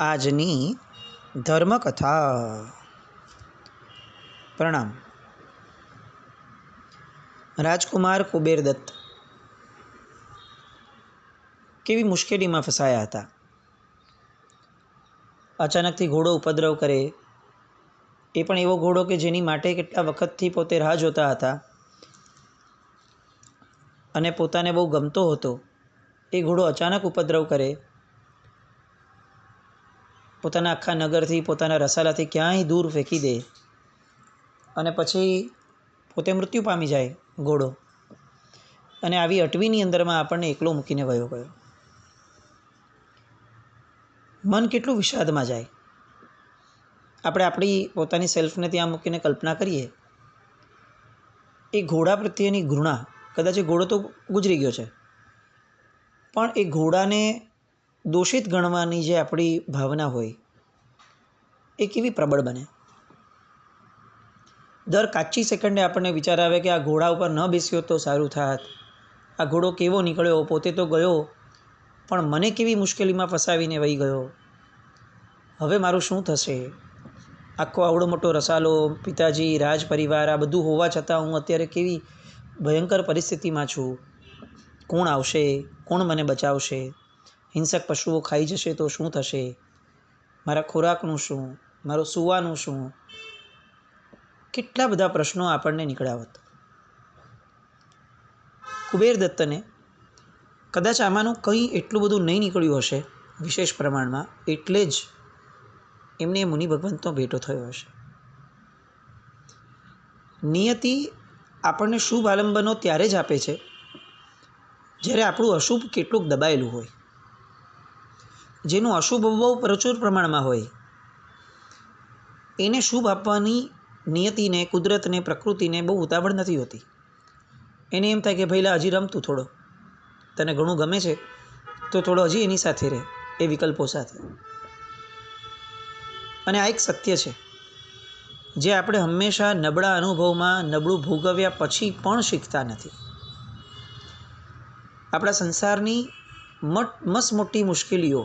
આજની ધર્મકથા. પ્રણામ. રાજકુમાર કુબેરદત્ત કેવી મુશ્કેલીમાં ફસાયા હતા. અચાનકથી ઘોડો ઉપદ્રવ કરે, એ પણ એવો ઘોડો કે જેની માટે કેટલા વખતથી પોતે રાહ જોતા હતા અને પોતાને બહુ ગમતો હતો. એ ઘોડો અચાનક ઉપદ્રવ કરે, પોતાના આખા નગરથી, પોતાના રસાલાથી ક્યાંય દૂર ફેંકી દે અને પછી પોતે મૃત્યુ પામી જાય ઘોડો. અને આવી અટવીની અંદરમાં આપણને એકલો મૂકીને વયો ગયો. મન કેટલું વિષાદમાં જાય. આપણે આપણી પોતાની સેલ્ફને ત્યાં મૂકીને કલ્પના કરીએ. એ ઘોડા પ્રત્યેની ઘૃણા, કદાચ એ ઘોડો તો ગુજરી ગયો છે, પણ એ ઘોડાને દોષિત ગણવાની જે આપણી ભાવના હોય એ કેવી પ્રબળ બને. દર કાચી સેકન્ડે આપણને વિચાર આવે કે આ ઘોડા ઉપર ન બેસ્યો તો સારું થાત, આ ઘોડો કેવો નીકળ્યો, પોતે તો ગયો પણ મને કેવી મુશ્કેલીમાં ફસાવીને વહી ગયો, હવે મારું શું થશે. આખો આવડો મોટો રસાલો, પિતાજી, રાજ પરિવાર, આ બધું હોવા છતાં હું અત્યારે કેવી ભયંકર પરિસ્થિતિમાં છું. કોણ આવશે, કોણ મને બચાવશે, હિંસક પશુઓ ખાઈ જશે તો શું થશે, મારા ખોરાકનું શું, મારું સૂવાનું શું. કેટલા બધા પ્રશ્નો આપણને નીકળ્યા હોત. કુબેરદત્તને કદાચ આમાંનું કંઈ એટલું બધું નહીં નીકળ્યું હશે વિશેષ પ્રમાણમાં, એટલે જ એમને મુનિ ભગવંતનો ભેટો થયો હશે. નિયતિ આપણને શુભ આલંબનો ત્યારે જ આપે છે જ્યારે આપણું અશુભ કેટલુંક દબાયેલું હોય. જેનું અશુભ બહુ પ્રચુર પ્રમાણમાં હોય એને શુભ આપવાની નિયતિને, કુદરતને, પ્રકૃતિને બહુ ઉતાવળ નથી હોતી. એને એમ થાય કે ભઈલા હજી રમતું, થોડો તને ઘણું ગમે છે તો થોડો હજી એની સાથે રહે, એ વિકલ્પો સાથે. અને આ એક સત્ય છે જે આપણે હંમેશા નબળા અનુભવમાં, નબળું ભોગવ્યા પછી પણ શીખતા નથી. આપણા સંસારની મસમોટી મુશ્કેલીઓ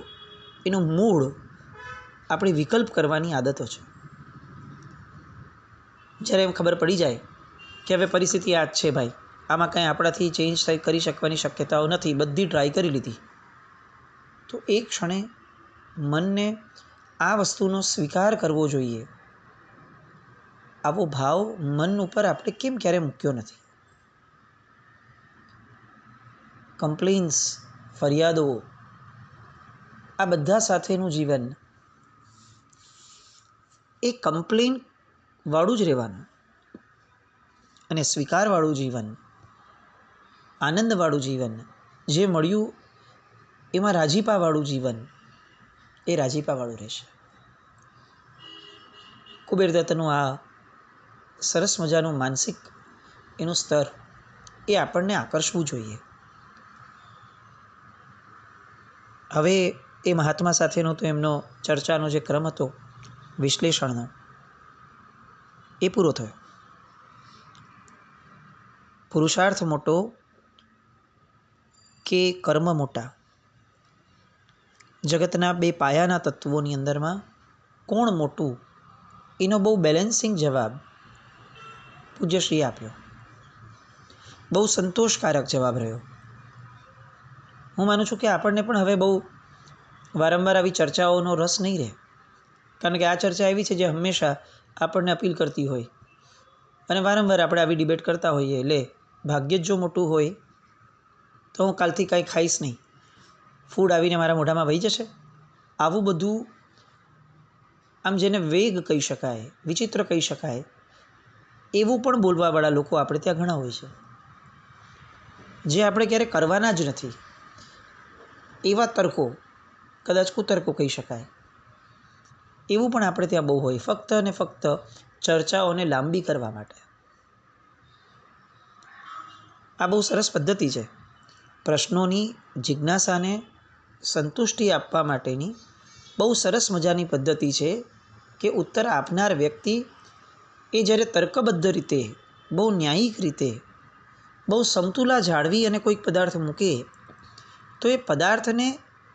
એનું મૂળ આપણી વિકલ્પ કરવાની આદતો છે. જ્યારે એમ ખબર પડી જાય કે હવે પરિસ્થિતિ આ જ છે ભાઈ, આમાં કંઈ આપણાથી ચેન્જ કરી શકવાની શક્યતાઓ નથી, બધી ટ્રાય કરી લીધી, તો એક ક્ષણે મનને આ વસ્તુનો સ્વીકાર કરવો જોઈએ. આવો ભાવ મન ઉપર આપણે કેમ ક્યારે મૂક્યો નથી. કમ્પ્લેન્સ, ફરિયાદો, આ બધા સાથેનું જીવન એ કમ્પ્લેનવાળું જ રહેવાનું અને સ્વીકારવાળું જીવન, આનંદવાળું જીવન, જે મળ્યું એમાં રાજીપાવાળું જીવન, એ રાજીપાવાળું રહેશે. કુબેરદત્તનું આ સરસ મજાનું માનસિક એનું સ્તર એ આપણને આકર્ષવું જોઈએ. હવે એ મહાત્મા સાથેનો તો એમનો ચર્ચાનો જે ક્રમ હતો વિશ્લેષણનો, એ પૂરો થયો. પુરુષાર્થ મોટો કે કર્મ મોટા, જગતના બે પાયાના તત્વોની અંદરમાં કોણ મોટું, એનો બહુ બેલેન્સિંગ જવાબ પૂજ્યશ્રીએ આપ્યો. બહુ સંતોષકારક જવાબ રહ્યો. હું માનું છું કે આપણને પણ હવે બહુ વારંવાર આવી ચર્ચાઓનો રસ નહીં રહે, કારણ કે આ ચર્ચા એવી છે જે હંમેશા આપણને અપીલ કરતી હોય અને વારંવાર આપણે આવી ડિબેટ કરતા હોઈએ. લે, ભાગ્ય જ જો મોટું હોય તો હું કાલથી કાંઈ ખાઈશ નહીં, ફૂડ આવીને મારા મોઢામાં વહી જશે. આવું બધું, આમ જેને વેગ કહી શકાય, વિચિત્ર કહી શકાય, એવું પણ બોલવાવાળા લોકો આપણે ત્યાં ઘણા હોય છે, જે આપણે ક્યારે કરવાના જ નથી. એવા તર્કો, કદાચ કુતર્કો કહી શકાય, એવું પણ આપણે ત્યાં બહુ હોય, ફક્ત અને ફક્ત ચર્ચાઓને લાંબી કરવા માટે. આ બહુ સરસ પદ્ધતિ છે. પ્રશ્નોની જિજ્ઞાસાને સંતુષ્ટિ આપવા માટેની બહુ સરસ મજાની પદ્ધતિ છે કે ઉત્તર આપનાર વ્યક્તિ એ જ્યારે તર્કબદ્ધ રીતે, બહુ ન્યાયિક રીતે, બહુ સમતુલા જાળવી અને કોઈક પદાર્થ મૂકે તો એ પદાર્થને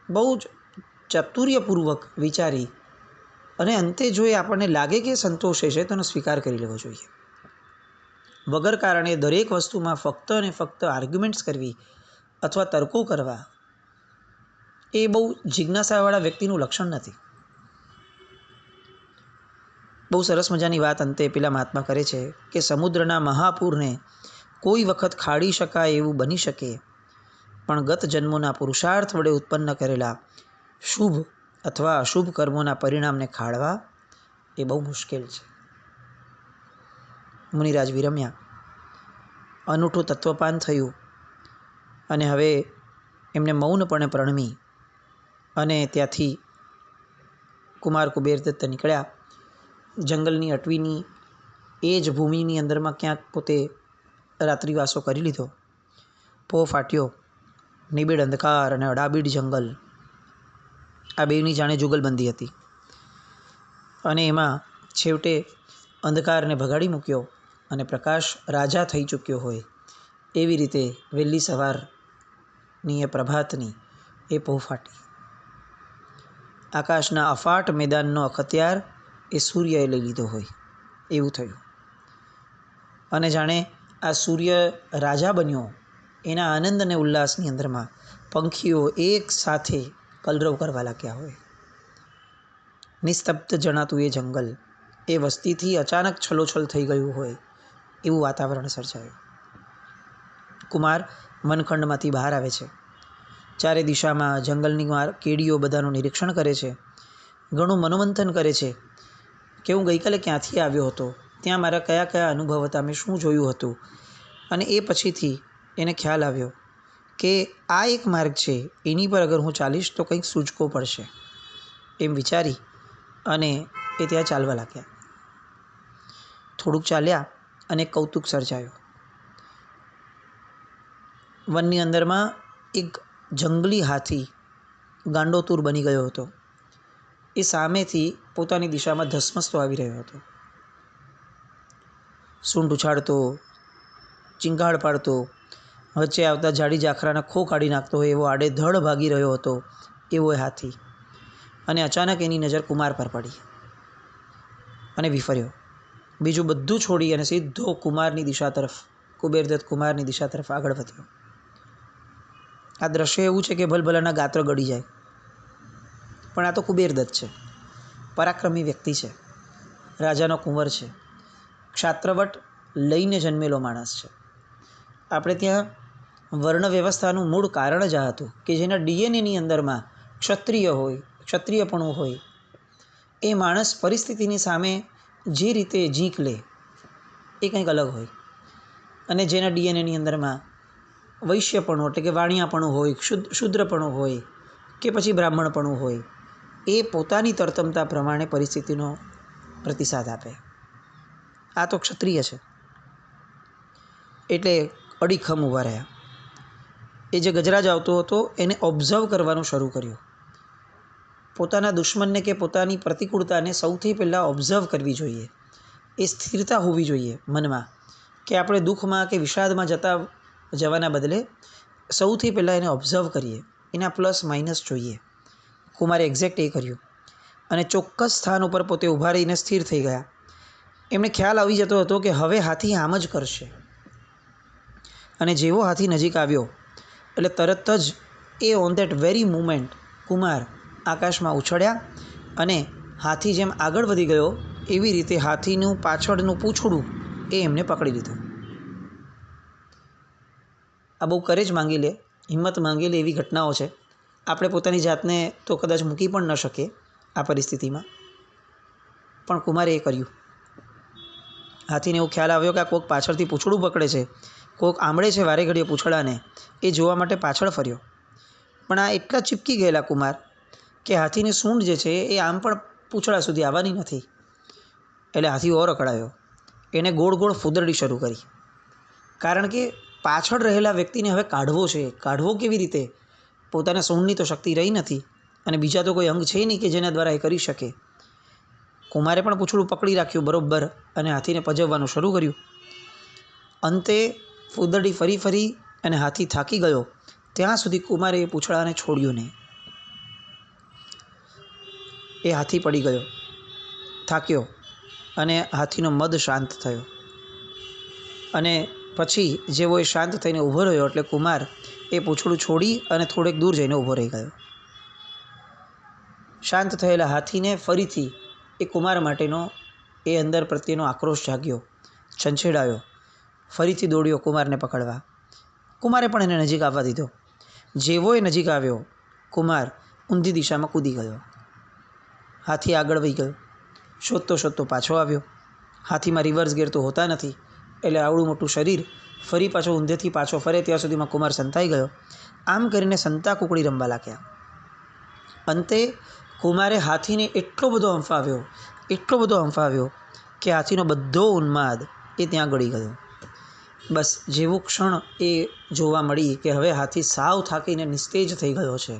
બહુ જ ચાતુર્યપૂર્વક વિચારી અને અંતે જો એ આપણને લાગે કે સંતોષે છે તેનો સ્વીકાર કરી લેવો જોઈએ. વગર કારણે દરેક વસ્તુમાં ફક્ત અને ફક્ત આર્ગ્યુમેન્ટ્સ કરવી અથવા તર્કો કરવા એ બહુ જિજ્ઞાસાવાળા વ્યક્તિનું લક્ષણ નથી. બહુ સરસ મજાની વાત અંતે પેલા મહાત્મા કરે છે કે સમુદ્રના મહાપૂરને કોઈ વખત ખાડી શકાય એવું બની શકે, પણ ગત જન્મોના પુરુષાર્થ વડે ઉત્પન્ન કરેલા શુભ અથવા અશુભ કર્મોના પરિણામને ખાળવા એ બહુ મુશ્કેલ છે. મુનિરાજ વિરમ્યા, અનૂઠું તત્વપાન થયું અને હવે એમને મૌનપણે પ્રણમી અને ત્યાંથી કુમાર કુબેરદત્ત નીકળ્યા. જંગલની અટવીની એ જ ભૂમિની અંદરમાં ક્યાંક પોતે રાત્રિવાસો કરી લીધો. પો ફાટ્યો. નિબિડ અંધકાર અને અડાબીડ જંગલ, આ બેની જાણે જુગલબંધી હતી. અને એમાં છેવટે અંધકારને ભગાડી મૂક્યો અને પ્રકાશ રાજા થઈ ચૂક્યો હોય એવી રીતે વહેલી સવારની એ પ્રભાતની એ પો ફાટી. આકાશના અફાટ મેદાનનો અખત્યાર એ સૂર્યએ લઈ લીધો હોય એવું થયું. અને જાણે આ સૂર્ય રાજા બન્યો એના આનંદ અને ઉલ્લાસની અંદરમાં પંખીઓ એક સાથે કલરવ કરવા લાગ્યા હોય. નિસ્તબ્ધ જણાતું એ જંગલ એ વસ્તીથી અચાનક છલોછલ થઈ ગયું હોય એવું વાતાવરણ સર્જાયું. કુમાર વનખંડમાંથી બહાર આવે છે. ચારે દિશામાં જંગલની કેડીઓ બધાનું નિરીક્ષણ કરે છે. ઘણું મનોમંથન કરે છે કે હું ગઈકાલે ક્યાંથી આવ્યો હતો, ત્યાં મારા કયા કયા અનુભવ હતા, મેં શું જોયું હતું. અને એ પછીથી એને ખ્યાલ આવ્યો કે આ એક માર્ગ છે, એની પર અગર હું ચાલીશ તો કંઈક સૂચકો પડશે એમ વિચારી અને એ ત્યાં ચાલવા લાગ્યા. થોડુંક ચાલ્યા અને કૌતુક સર્જાયું. વનની અંદરમાં એક જંગલી હાથી ગાંડોતુર બની ગયો હતો. એ સામેથી પોતાની દિશામાં ધસમસતો આવી રહ્યો હતો. સૂંઢ ઉછાળતો, ચીંગાળ પાડતો, વચ્ચે આવતા જાડી જાખરાના ખો કાઢી નાખતો હોય એવો આડેધડ ભાગી રહ્યો હતો એવો એ હાથી. અને અચાનક એની નજર કુમાર પર પડી અને વિફર્યો. બીજું બધું છોડી અને સીધો કુમારની દિશા તરફ, કુબેરદત્ત કુમારની દિશા તરફ આગળ વધ્યો. આ દ્રશ્ય એવું છે કે ભલભલાના ગાત્ર ગળી જાય. પણ આ તો કુબેરદત્ત છે, પરાક્રમી વ્યક્તિ છે, રાજાનો કુંવર છે, ક્ષાત્રવટ લઈને જન્મેલો માણસ છે. આપણે ત્યાં વર્ણ વ્યવસ્થાનું મૂળ કારણ જ આ હતું કે જેના ડીએનએની અંદરમાં ક્ષત્રિય હોય, ક્ષત્રિયપણું હોય, એ માણસ પરિસ્થિતિની સામે જે રીતે ઝીંક લે એ કંઈક અલગ હોય. અને જેના ડીએનએની અંદરમાં વૈશ્યપણું એટલે કે વાણિયાપણું હોય, શુદ્રપણું હોય કે પછી બ્રાહ્મણપણું હોય, એ પોતાની તરતમતા પ્રમાણે પરિસ્થિતિનો પ્રતિસાદ આપે. આ તો ક્ષત્રિય છે એટલે અડીખમ ઊભા રહ્યા. એ જે ગજરાજ આવતો હતો એને ઓબ્ઝર્વ કરવાનું શરૂ કર્યું. પોતાના દુશ્મનને કે પોતાની પ્રતિકૂળતાને સૌથી પહેલાં ઓબ્ઝર્વ કરવી જોઈએ. એ સ્થિરતા હોવી જોઈએ મનમાં કે આપણે દુઃખમાં કે વિષાદમાં જવાના બદલે સૌથી પહેલાં એને ઓબ્ઝર્વ કરીએ, એના પ્લસ માઇનસ જોઈએ. કુમારે એક્ઝેક્ટ એ કર્યું અને ચોક્કસ સ્થાન ઉપર પોતે ઊભા રહીને સ્થિર થઈ ગયા. એમને ખ્યાલ આવી જતો હતો કે હવે હાથી આમ જ કરશે. અને જેવો હાથી નજીક આવ્યો એટલે તરત જ એ on that very moment Kumar આકાશમાં ઉછળ્યા અને હાથી જેમ આગળ વધી ગયો એવી રીતે હાથીનું પાછળનું પૂંછડું એ એમને પકડી લીધું. આ બહુ કરેજ માંગી લે, હિંમત માંગી લે એવી ઘટનાઓ છે. આપણે પોતાની જાતને તો કદાચ મૂકી પણ ન શકીએ આ પરિસ્થિતિમાં, પણ કુમારે એ કર્યું. હાથીને એવું ખ્યાલ આવ્યો કે આ કોઈક પાછળથી પૂંછડું પકડે છે, કોઈક આંબળે છે વારે ઘડીએ પૂંછડાને, એ જોવા માટે પાછળ ફર્યો. પણ આ એટલા ચીપકી ગયેલા કુમાર કે હાથીની સૂંઢ જે છે એ આમ પણ પૂંછડા સુધી આવવાની નથી. એટલે હાથી ઓર અકળાયો. એને ગોળ ગોળ ફૂદરડી શરૂ કરી. કારણ કે પાછળ રહેલા વ્યક્તિને હવે કાઢવો છે. કાઢવો કેવી રીતે? પોતાના સૂંઢની તો શક્તિ રહી નથી અને બીજા તો કોઈ અંગ છે નહીં કે જેના દ્વારા એ કરી શકે. કુમારે પણ પૂંછડું પકડી રાખ્યું બરોબર અને હાથીને પજવવાનું શરૂ કર્યું. અંતે ફૂદરડી ફરી ફરી અને હાથી થાકી ગયો ત્યાં સુધી કુમારે એ પૂંછડાને છોડ્યું નહીં. એ હાથી પડી ગયો, થાક્યો, અને હાથીનો મદ શાંત થયો. અને પછી જેવો એ શાંત થઈને ઊભો રહ્યો એટલે કુમાર એ પૂંછડું છોડી અને થોડેક દૂર જઈને ઊભો રહી ગયો. શાંત થયેલા હાથીને ફરીથી એ કુમાર માટેનો એ અંદર પ્રત્યેનો આક્રોશ જાગ્યો, છંછેડાયો, ફરીથી દોડ્યો કુમારને પકડવા. કુમારે પણ એને નજીક આવવા દીધો. જેવો એ નજીક આવ્યો, કુમાર ઊંધી દિશામાં કૂદી ગયો. હાથી આગળ વહી ગયો. શોધતો શોધતો પાછો આવ્યો. હાથીમાં રિવર્સ ગિયર તો હોતા નથી, એટલે આવડું મોટું શરીર ફરી પાછો ઊંધેથી પાછો ફરે ત્યાં સુધીમાં કુમાર સંતાઈ ગયો. આમ કરીને સંતા કુકડી રમવા લાગ્યા. અંતે કુમારે હાથીને એટલો બધો હંફાવ્યો કે હાથીનો બધો ઉન્માદ એ ત્યાં ગળી ગયો. બસ જેવું ક્ષણ એ જોવા મળી કે હવે હાથી સાવ થાકીને નિસ્તેજ થઈ ગયો છે,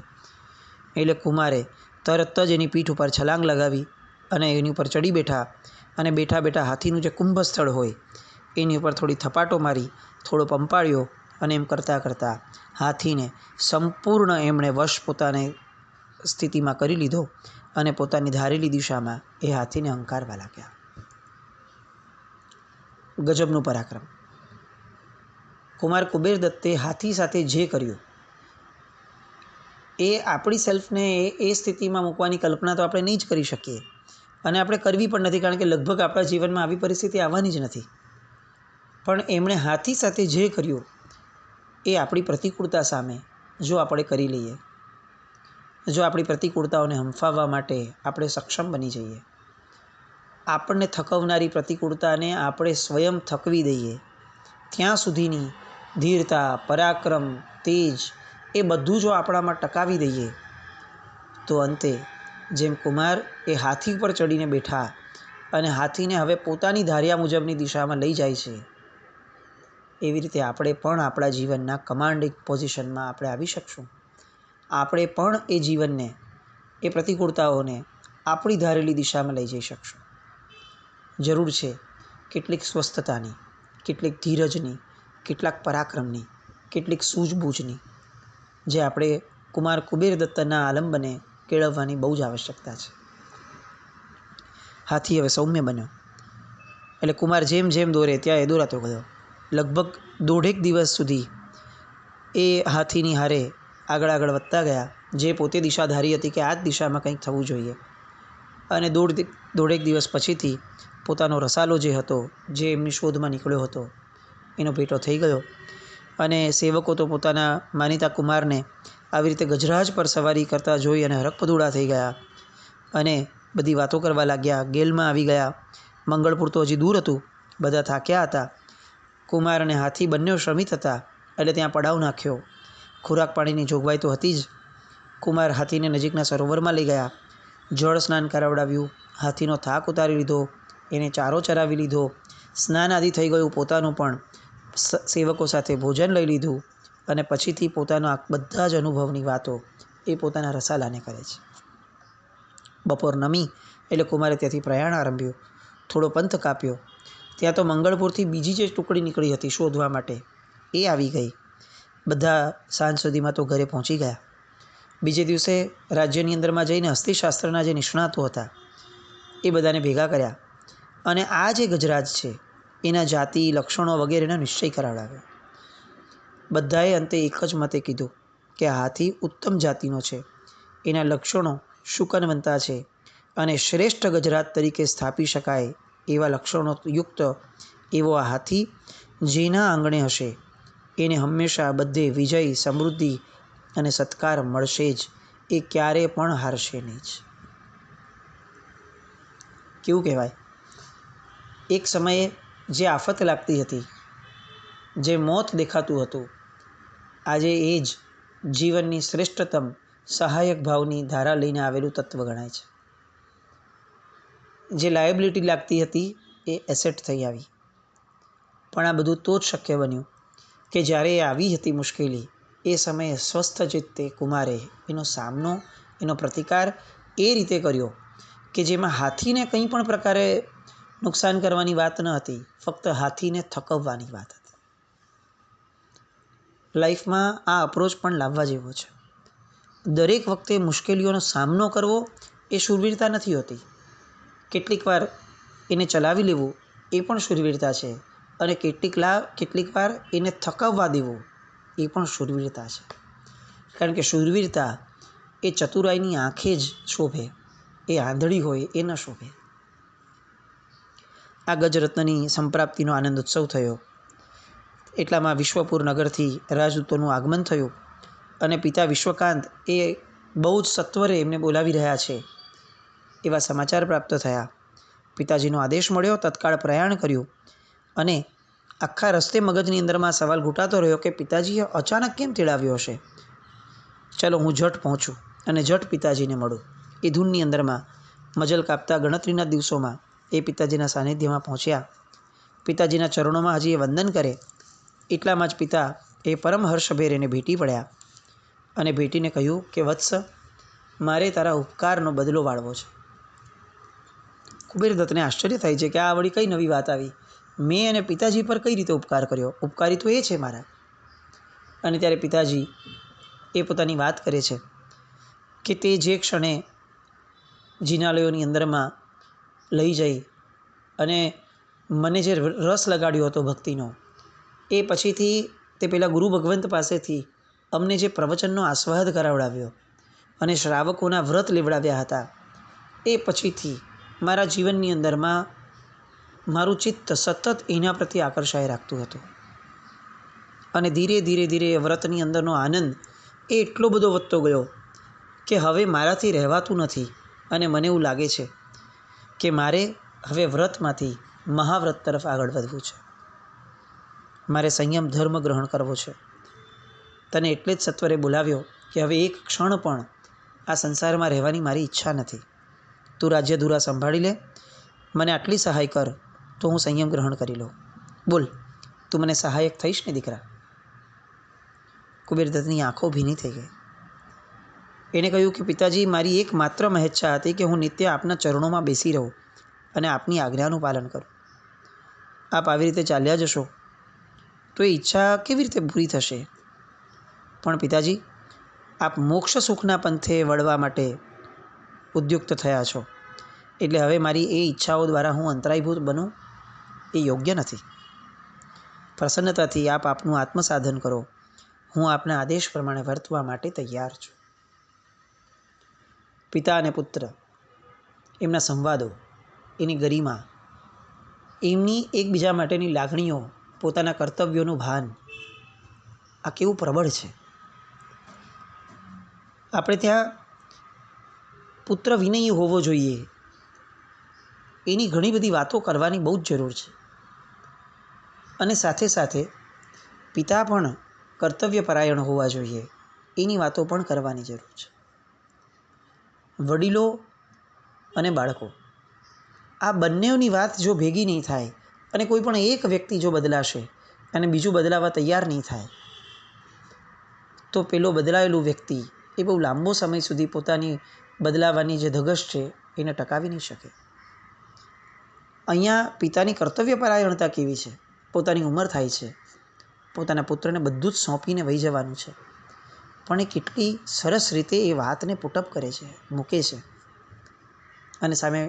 એટલે કુમારે તરત જ એની પીઠ ઉપર છલાંગ લગાવી અને એની ઉપર ચડી બેઠા. અને બેઠા બેઠા હાથીનું જે કુંભ સ્થળ હોય એની ઉપર થોડી થપાટો મારી, થોડો પંપાળ્યો, અને એમ કરતાં કરતાં હાથીને સંપૂર્ણ એમણે વશ પોતાને સ્થિતિમાં કરી લીધો અને પોતાની ધારેલી દિશામાં એ હાથીને હંકારવા લાગ્યા. ગજબનું પરાક્રમ! કુમાર કુબેર દત્તે હાથી સાથે જે કર્યું એ આપણી સેલ્ફને એ સ્થિતિમાં મૂકવાની કલ્પના તો આપણે નહીં જ કરી શકીએ, અને આપણે કરવી પણ નથી, કારણ કે લગભગ આપણા જીવનમાં આવી પરિસ્થિતિ આવવાની જ નથી. પણ એમણે હાથી સાથે જે કર્યું એ આપણી પ્રતિકૂળતા સામે જો આપણે કરી લઈએ, જો આપણી પ્રતિકૂળતાઓને હંફાવવા માટે આપણે સક્ષમ બની જઈએ, આપણને થકવનારી પ્રતિકૂળતાને આપણે સ્વયં થકવી દઈએ, ત્યાં સુધીની ધીરતા, પરાક્રમ, તેજ એ બધું જો આપણામાં ટકાવી દઈએ, તો અંતે જેમ કુમાર એ હાથી પર ચડીને બેઠા અને હાથીને હવે પોતાની ધાર્યા મુજબની દિશામાં લઈ જાય છે, એવી રીતે આપણે પણ આપણા જીવનના કમાન્ડિંગ પોઝિશનમાં આપણે આવી શકશું. આપણે પણ એ જીવનને, એ પ્રતિકૂળતાઓને આપણી ધારેલી દિશામાં લઈ જઈ શકશું. જરૂર છે કેટલીક સ્વસ્થતાની, કેટલીક ધીરજની, કેટલાક પરાક્રમની, કેટલીક સૂઝબૂઝની, જે આપણે કુમાર કુબેર દત્તના આલંબને કેળવવાની બહુ જ આવશ્યકતા છે. હાથી હવે સૌમ્ય બન્યો એટલે કુમાર જેમ જેમ દોરે ત્યાં એ દોરાતો ગયો. લગભગ 1.5 દિવસ સુધી એ હાથીની હારે આગળ આગળ વધતા ગયા, જે પોતે દિશા ધારી હતી કે આ જ દિશામાં કંઈક થવું જોઈએ. અને 1.5 દિવસ પછીથી પોતાનો રસાલો જે હતો, જે એમની શોધમાં નીકળ્યો હતો, એનો ભેટો થઈ ગયો. અને સેવકો તો પોતાના માનીતા કુમારને આવી રીતે ગજરાજ પર સવારી કરતા જોઈ અને હરખપદુડા થઈ ગયા અને બધી વાતો કરવા લાગ્યા. ગેલમાં આવી ગયા. મંગળપુર તો હજી દૂર હતું, બધા થાક્યા હતા. કુમાર અને હાથી બંને શ્રમિત હતા, એટલે ત્યાં પડાવ નાખ્યો. ખોરાક પાણીની જોગવાઈ તો હતી જ. કુમાર હાથીને નજીકના સરોવરમાં લઈ ગયા, જળ સ્નાન કરાવડાવ્યું, હાથીનો થાક ઉતારી લીધો, એને ચારો ચરાવી લીધો, સ્નાન આદિ થઈ ગયું પોતાનું, પણ સેવકો સાથે ભોજન લઈ લીધું, અને પછીથી પોતાના બધા જ અનુભવની વાતો એ પોતાના રસાલાને કરે છે. બપોર નમી એટલે કુમારે ત્યાંથી પ્રયાણ આરંભ્યું. થોડો પંથ કાપ્યો. ત્યાં તો મંગળપુરથી બીજી જે ટુકડી નીકળી હતી શોધવા માટે, એ આવી ગઈ. બધા સાંજ સુધીમાં તો ઘરે પહોંચી ગયા. બીજે દિવસે રાજ્યની અંદરમાં જઈને હસ્તીશાસ્ત્રના જે નિષ્ણાતો હતા એ બધાને ભેગા કર્યા અને આ જે ગજરાજ છે એના જાતિ, લક્ષણો વગેરેનો નિશ્ચય કરાવડાવ્યો. બધાએ અંતે એક જ મતે કીધું કે આ હાથી ઉત્તમ જાતિનો છે, એના લક્ષણો શુકનવંતા છે અને શ્રેષ્ઠ ગજરાજ તરીકે સ્થાપી શકાય એવા લક્ષણો યુક્ત એવો આ હાથી જેના આંગણે હશે એને હંમેશા બધે વિજય, સમૃદ્ધિ અને સત્કાર મળશે જ. એ ક્યારે પણ હારશે નહીં જ. કેવું કહેવાય, એક સમયે જે આફત લાગતી હતી, જે મોત દેખાતું હતું, આજે એ જ જીવનની શ્રેષ્ઠતમ સહાયક ભાવની ધારા લઈને આવેલું તત્વ ગણાય છે. જે લાયબિલિટી લાગતી હતી એ એસેટ થઈ આવી. પણ આ બધું તો જ શક્ય બન્યું કે જ્યારે એ આવી હતી મુશ્કેલી, એ સમયે સ્વસ્થ ચિત્તે કુમારે એનો સામનો, એનો પ્રતિકાર એ રીતે કર્યો કે જેમાં હાથીને કંઈ પણ પ્રકારે નુકસાન કરવાની વાત ન હતી, ફક્ત હાથીને થકવવાની વાત હતી. લાઈફમાં આ અપ્રોચ પણ લાવવા જેવો છે. દરેક વખતે મુશ્કેલીઓનો સામનો કરવો એ શૂરવીરતા નથી હોતી. કેટલીક વાર એને ચલાવી લેવું એ પણ શૂરવીરતા છે, અને કેટલીક વાર એને થકાવવા દેવું એ પણ શૂરવીરતા છે. કારણ કે શૂરવીરતા એ ચતુરાઈની આંખે જ શોભે, એ આંધળી હોય એ ન શોભે. આ ગજરત્નની સંપ્રાપ્તિનો આનંદ ઉત્સવ થયો. એટલામાં વિશ્વપુર નગરથી રાજદૂતોનું આગમન થયું, અને પિતા વિશ્વકાંત એ બહુ જ સત્વરે એમને બોલાવી રહ્યા છે એવા સમાચાર પ્રાપ્ત થયા. પિતાજીનો આદેશ મળ્યો, તત્કાળ પ્રયાણ કર્યું, અને આખા રસ્તે મગજની અંદરમાં સવાલ ઘૂંટાતો રહ્યો કે પિતાજીએ અચાનક કેમ તેડાવ્યો હશે. ચલો હું ઝટ પહોંચું અને ઝટ પિતાજીને મળું. એ ધૂનની અંદરમાં મજલ કાપતા ગણતરીના દિવસોમાં એ પિતાજીના સાનિધ્યમાં પહોંચ્યા. પિતાજીના ચરણોમાં હજી એ વંદન કરે એટલામાં જ પિતા એ પરમ હર્ષભેર એને ભેટી પડ્યા, અને ભેટીને કહ્યું કે વત્સ, મારે તારા ઉપકારનો બદલો વાળવો છે. કુબેરદત્તને આશ્ચર્ય થાય છે કે આ વળી કઈ નવી વાત આવી. મેં અને પિતાજી પર કઈ રીતે ઉપકાર કર્યો? ઉપકારી તો એ છે મારા. અને ત્યારે પિતાજી એ પોતાની વાત કરે છે કે તે જે ક્ષણે જિનાલયોની અંદરમાં લઈ જઈ અને મને જે રસ લગાડ્યો હતો ભક્તિનો, એ પછીથી તે પેલા ગુરુ ભગવંત પાસેથી અમને જે પ્રવચનનો આસ્વાદ કરાવડાવ્યો અને શ્રાવકોના વ્રત લેવડાવ્યા હતા, એ પછીથી મારા જીવનની અંદરમાં મારું ચિત્ત સતત એના પ્રત્યે આકર્ષાઈ રાખતું હતું. અને ધીરે ધીરે ધીરે વ્રતની અંદરનો આનંદ એ એટલો બધો વધતો ગયો કે હવે મારાથી રહેવાતું નથી, અને મને એવું લાગે છે કે મારે હવે વ્રતમાંથી મહાવ્રત તરફ આગળ વધવું છે. મારે સંયમ ધર્મ ગ્રહણ કરવો છે. તને એટલે જ સત્વરે બોલાવ્યો કે હવે એક ક્ષણ પણ આ સંસારમાં રહેવાની મારી ઈચ્છા નથી. તું રાજ્ય ધુરા સંભાળી લે, મને આટલી સહાય કર તો હું સંયમ ગ્રહણ કરી લઉં. બોલ, તું મને સહાયક થઈશ ને દીકરા? કુબેરદત્તની આંખો ભીની થઈ ગઈ. એણે કહ્યું કે પિતાજી, મારી એકમાત્ર મહેચ્છા હતી કે હું નિત્ય આપના ચરણોમાં બેસી રહું અને આપની આજ્ઞાનું પાલન કરું. આપ આવી રીતે ચાલ્યા જશો તો એ ઈચ્છા કેવી રીતે પૂરી થશે? પણ પિતાજી, આપ મોક્ષ સુખના પંથે વળવા માટે ઉદ્યુક્ત થયા છો, એટલે હવે મારી એ ઈચ્છાઓ દ્વારા હું અંતરાયભૂત બનું એ યોગ્ય નથી. પ્રસન્નતાથી આપ આપનું આત્મસાધન કરો. હું આપના આદેશ પ્રમાણે વર્તવા માટે તૈયાર છું. પિતા અને પુત્ર, એમના સંવાદો, એની ગરિમા, એમની એકબીજા માટેની લાગણીઓ, પોતાના કર્તવ્યોનું ભાન, આ કેવું પ્રબળ છે. આપણે ત્યાં પુત્ર વિનયી હોવો જોઈએ, એની ઘણી બધી વાતો કરવાની બહુ જ જરૂર છે. અને સાથે સાથે પિતા પણ કર્તવ્યપરાયણ હોવા જોઈએ, એની વાતો પણ કરવાની જરૂર છે. વડીલો અને બાળકો, આ બંનેની વાત જો ભેગી નહીં થાય અને કોઈ પણ એક વ્યક્તિ જો બદલાશે અને બીજું બદલાવા તૈયાર નહીં થાય, તો પેલો બદલાયેલું વ્યક્તિ એ બહુ લાંબો સમય સુધી પોતાની બદલાવાની જે ધગશ છે એને ટકાવી નહીં શકે. અહીંયા પિતાની કર્તવ્યપરાયણતા કેવી છે? પોતાની ઉંમર થાય છે, પોતાના પુત્રને બધું જ સોંપીને વહી જવાનું છે, પણ એ કેટલી સરસ રીતે એ વાતને પુટઅપ કરે છે, મૂકે છે. અને સામે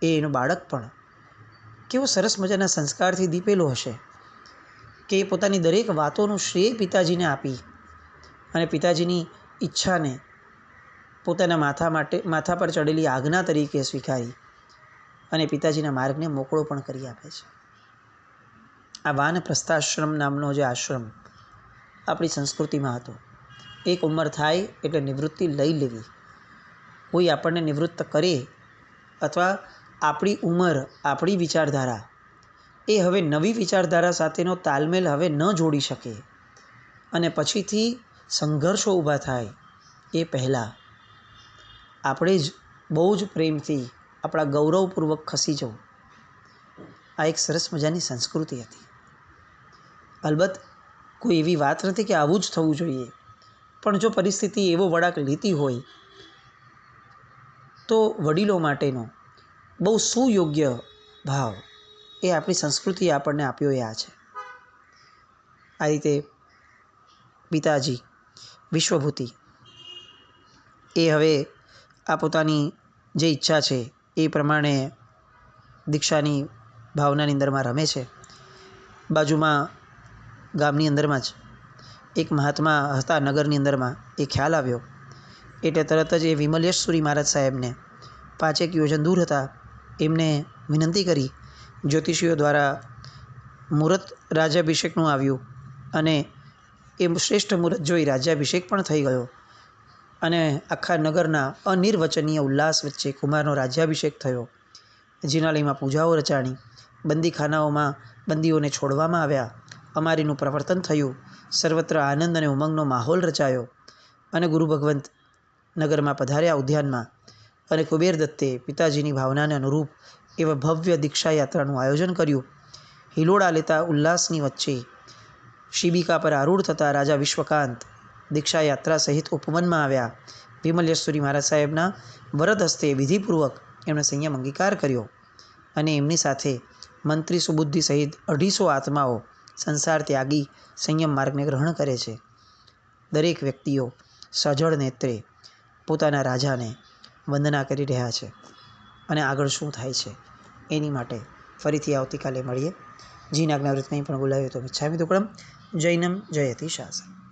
એનું બાળક પણ કેવો સરસ મજાના સંસ્કારથી દીપેલો હશે કે એ પોતાની દરેક વાતોનું શ્રેય પિતાજીને આપી અને પિતાજીની ઈચ્છાને પોતાના માથા પર ચડેલી આજ્ઞા તરીકે સ્વીકારી અને પિતાજીના માર્ગને મોકળો પણ કરી આપે છે. આ વાનપ્રસ્થાશ્રમ નામનો જે આશ્રમ આપણી સંસ્કૃતિમાં હતો, એક ઉંમર થાય એટલે નિવૃત્તિ લઈ લેવી. કોઈ આપણને નિવૃત્ત કરે અથવા આપણી ઉંમર, આપણી વિચારધારા એ હવે નવી વિચારધારા સાથેનો તાલમેલ હવે ન જોડી શકે અને પછીથી સંઘર્ષો ઊભા થાય એ પહેલાં આપણે જ બહુ જ પ્રેમથી આપણા ગૌરવપૂર્વક ખસી જવું, આ એક સરસ મજાની સંસ્કૃતિ હતી. અલબત્ત કોઈ એવી વાત નથી કે આવું જ થવું જોઈએ, પણ જો પરિસ્થિતિ એવો વળાંક લેતી હોય તો વડીલો માટેનો બહુ સુયોગ્ય ભાવ એ આપણી સંસ્કૃતિએ આપણને આપ્યો એ આ છે. આ રીતે પિતાજી વિશ્વભૂતિ એ હવે આ પોતાની જે ઈચ્છા છે એ પ્રમાણે દીક્ષાની ભાવનાની અંદરમાં રમે છે. બાજુમાં ગામની અંદરમાં જ એક મહાત્મા હતા નગરની અંદરમાં. એ ખ્યાલ આવ્યો એટલે તરત જ એ વિમલેશ્વરી મહારાજ સાહેબને 5 યોજન દૂર હતા એમને વિનંતી કરી. જ્યોતિષીઓ દ્વારા મુહૂર્ત રાજ્યાભિષેકનું આવ્યું અને એ શ્રેષ્ઠ મુહૂર્ત જોઈ રાજ્યાભિષેક પણ થઈ ગયો અને આખા નગરના અનિર્વચનીય ઉલ્લાસ વચ્ચે કુમારનો રાજ્યાભિષેક થયો. જિનાલયમાં પૂજાઓ રચાણી, બંદીખાનાઓમાં બંદીઓને છોડવામાં આવ્યા, અમારીનું પ્રવર્તન થયું, સર્વત્ર આનંદ અને ઉમંગનો માહોલ રચાયો અને ગુરુ ભગવંત નગરમાં પધાર્યા ઉદ્યાનમાં. અને કુબેર દત્તે પિતાજીની ભાવનાને અનુરૂપ એવા ભવ્ય દીક્ષા યાત્રાનું આયોજન કર્યું. હિલોડા લેતા ઉલ્લાસની વચ્ચે શિબિકા પર આરૂઢ થતા રાજા વિશ્વકાંત દીક્ષા યાત્રા સહિત ઉપવનમાં આવ્યા. વિમલેશ્વરી મહારાજ સાહેબના વરદ હસ્તે વિધિપૂર્વક એમણે સંયમ અંગીકાર કર્યો અને એમની સાથે મંત્રી સુબુદ્ધિ સહિત 250 આત્માઓ સંસાર ત્યાગી સંયમ માર્ગને ગ્રહણ કરે છે. દરેક વ્યક્તિઓ સજળ નેત્રે પોતાના રાજાને વંદના કરી રહ્યા છે અને આગળ શું થાય છે એની માટે ફરીથી આવતીકાલે મળીએ. જીન આજ્ઞાવૃત કંઈ પણ બોલાવ્યો તો મિચ્છામિ દુક્કડમ. જૈનમ જયતિ શાસન.